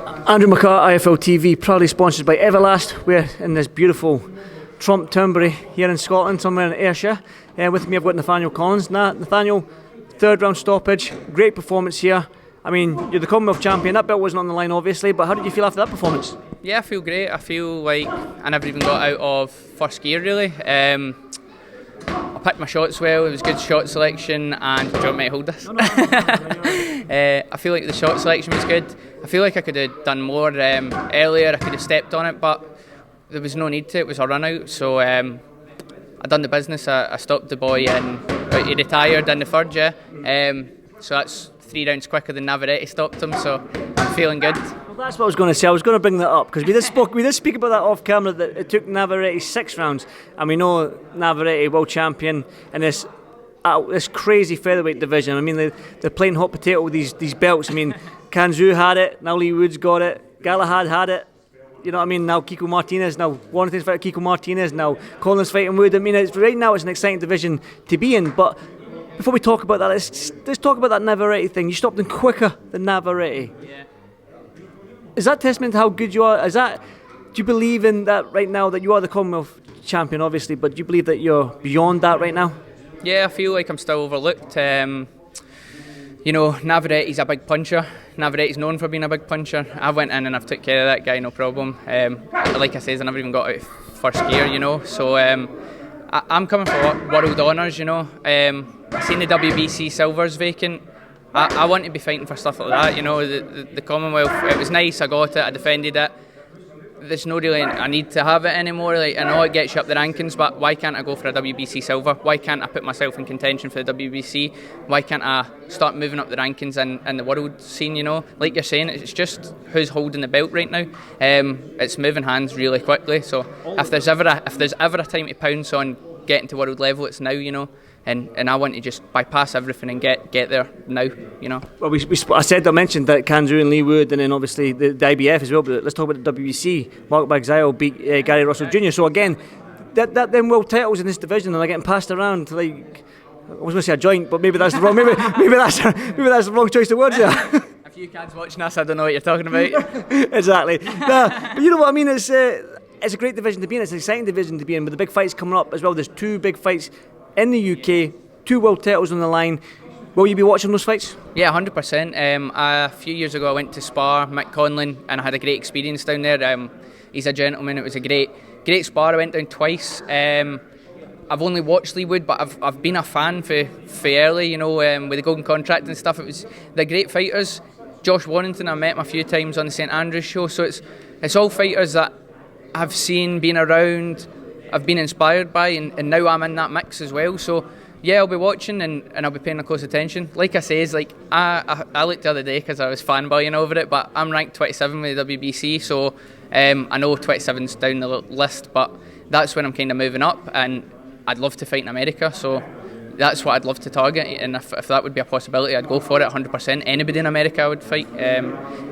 Andrew McCART, IFL TV, proudly sponsored by Everlast. We're in this beautiful Trump Turnberry here in Scotland, somewhere in Ayrshire. With me I've got Nathaniel Collins. Nathaniel, third round stoppage, great performance here. I mean, you're the Commonwealth champion, that belt wasn't on the line obviously, but how did you feel after that performance? Yeah, I feel great. I feel like I never even got out of first gear really. I picked my shots well, it was good shot selection, and do you want me to hold this? No. I feel like the shot selection was good. I feel like I could have done more earlier, I could have stepped on it, but there was no need to, it was a run out, so I done the business, I stopped the boy and he retired in the third, yeah. So that's 3 rounds quicker than Navarrete stopped him, so I'm feeling good. Well, that's what I was going to say. I was going to bring that up because we did speak about that off camera, that it took Navarrete 6 rounds, and we know Navarrete world champion in this crazy featherweight division. I mean, they're playing hot potato with these belts. I mean, Kanzu had it, now Lee Wood's got it, Galahad had it. You know what I mean? Now Kiko Martinez, now Warrington's fighting Kiko Martinez, now Colin's fighting Wood. I mean, right now it's an exciting division to be in. But before we talk about that, let's talk about that Navarrete thing. You stopped him quicker than Navarrete. Yeah. Is that testament to how good you are? Do you believe in that right now, that you are the Commonwealth champion, obviously, but do you believe that you're beyond that right now? Yeah, I feel like I'm still overlooked. You know, Navarrete's a big puncher. Navarrete's known for being a big puncher. I went in and I've took care of that guy, no problem. Like I said, I never even got out of first gear, you know. So I'm coming for world honours, you know. I seen the WBC silvers vacant. I want to be fighting for stuff like that, you know. The Commonwealth, it was nice, I got it, I defended it. There's no really a need to have it anymore. Like, I know it gets you up the rankings, but why can't I go for a WBC silver? Why can't I put myself in contention for the WBC? Why can't I start moving up the rankings in the world scene, you know? Like you're saying, it's just who's holding the belt right now. It's moving hands really quickly, so if there's ever a time to pounce on getting to world level, it's now, you know. And I want to just bypass everything and get there now, you know. Well, I mentioned that Kanzu and Lee Wood, and then obviously the IBF as well. But let's talk about the WBC. Mark Bagzile beat Gary Russell Jr. So again, that them world titles in this division, and they're getting passed around like, I was going to say a joint, but maybe that's the wrong. Maybe that's the wrong choice of words there. A few kids watching us, I don't know what you're talking about. Exactly. But you know what I mean. It's a great division to be in. It's an exciting division to be in, with the big fights coming up as well. There's 2 big fights in the UK, 2 world titles on the line. Will you be watching those fights? Yeah, 100%. A few years ago I went to spar Mick Conlon and I had a great experience down there. He's a gentleman. It was a great spar. I went down twice. I've only watched Lee Wood, but I've been a fan for early, you know, with the golden contract and stuff. They're great fighters. Josh Warrington, I met him a few times on the St Andrews show, so it's all fighters that I've seen, been around, I've been inspired by, and now I'm in that mix as well. So yeah, I'll be watching and I'll be paying close attention. Like I say, I looked the other day because I was fanboying over it, but I'm ranked 27 with the WBC, so I know 27's down the list, but that's when I'm kind of moving up, and I'd love to fight in America, so that's what I'd love to target, and if that would be a possibility, I'd go for it 100%. Anybody in America I would fight.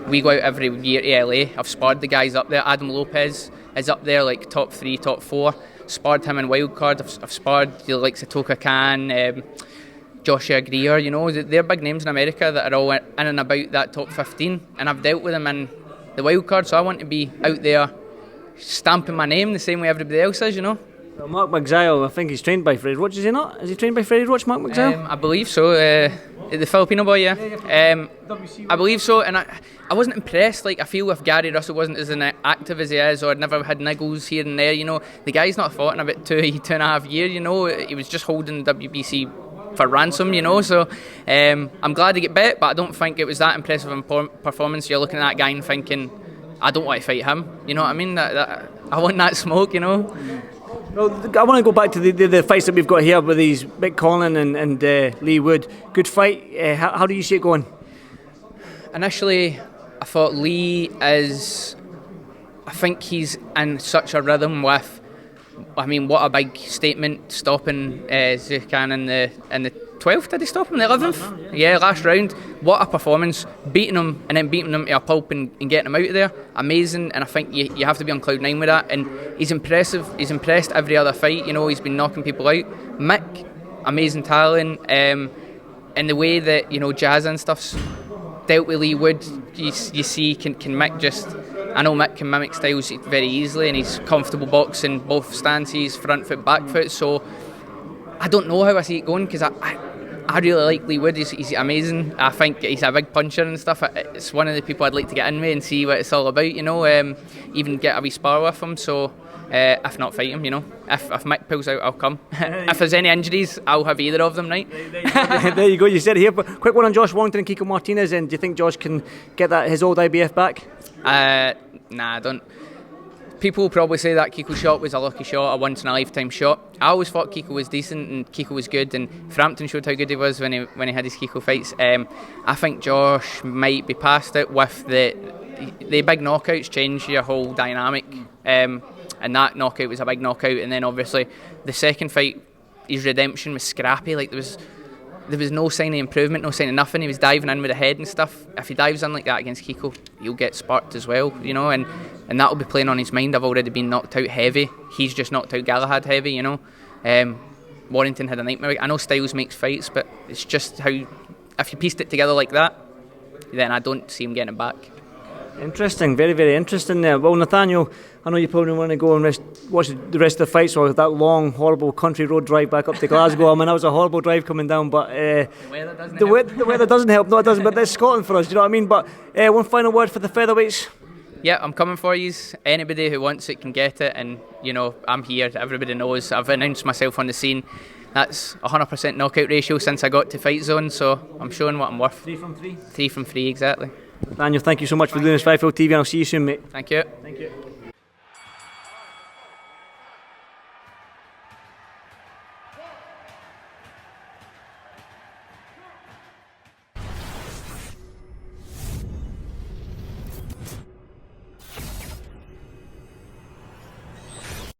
We go out every year to LA. I've sparred the guys up there. Adam Lopez is up there, like top 3, top 4. Sparred him in wildcard. I've sparred the likes of Toka Khan, Joshua Greer, you know, they're big names in America that are all in and about that top 15, and I've dealt with them in the wildcard, so I want to be out there stamping my name the same way everybody else is, you know. Well, Mark Bagzile, I think he's trained by Freddie Roach, is he not? Is he trained by Freddie Roach, Mark Bagzile? I believe so. The Filipino boy, yeah. I believe so, and I wasn't impressed. Like, I feel if Gary Russell wasn't as active as he is, or never had niggles here and there, you know, the guy's not fought in about 2.5 years, you know. He was just holding the WBC for ransom, you know, so I'm glad to get bet, but I don't think it was that impressive performance. You're looking at that guy and thinking, I don't want to fight him, you know what I mean? I want that smoke, you know. Well, I want to go back to the fights that we've got here with these Mick Conlon and Lee Wood. Good fight. How do you see it going? Initially, I thought Lee is... I think he's in such a rhythm with... I mean, what a big statement stopping Zukhan in the 12th. Did he stop him in the 11th? Yeah, last round. What a performance. Beating him and then beating him to a pulp and getting him out of there. Amazing. And I think you have to be on cloud 9 with that. And he's impressive. He's impressed every other fight. You know, he's been knocking people out. Mick, amazing talent. And the way that, you know, Jazz and stuff's dealt with Lee Wood, you see can Mick just... I know Mick can mimic styles very easily, and he's comfortable boxing both stances, front foot, back foot, so I don't know how I see it going, because I really like Lee Wood. He's amazing. I think he's a big puncher and stuff. It's one of the people I'd like to get in with and see what it's all about, even get a wee spar with him, so if not fight him, if Mick pulls out, I'll come. If there's any injuries, I'll have either of them, right? There you go, you said it here. But quick one on Josh Warrington and Kiko Martinez, and do you think Josh can get his old IBF back? Nah, I don't. People will probably say that Kiko shot was a lucky shot, a once-in-a-lifetime shot. I always thought Kiko was decent and Kiko was good, and Frampton showed how good he was when he had his Kiko fights. I think Josh might be past it with the big knockouts change your whole dynamic, and that knockout was a big knockout, and then obviously the second fight, his redemption was scrappy. Like there was no sign of improvement, no sign of nothing. He was diving in with the head and stuff. If he dives in like that against Kiko, he'll get sparked as well, and that'll be playing on his mind. I've already been knocked out heavy. He's just knocked out Galahad heavy, Warrington had a nightmare. I know styles makes fights, but it's just how, if you pieced it together like that, then I don't see him getting it back. Interesting, very, very interesting there. Well, Nathaniel, I know you probably want to go and watch the rest of the fights, or that long, horrible country road drive back up to Glasgow. I mean, that was a horrible drive coming down, but the weather doesn't help. The weather doesn't help. No, it doesn't, but that's Scotland for us, do you know what I mean? But one final word for the featherweights. Yeah, I'm coming for you. Anybody who wants it can get it, and I'm here. Everybody knows. I've announced myself on the scene. That's 100% knockout ratio since I got to Fight Zone, so I'm showing what I'm worth. 3 from 3? 3 from 3, exactly. Daniel, thank you so much for doing this, Five Field TV, and I'll see you soon, mate. Thank you. Thank you.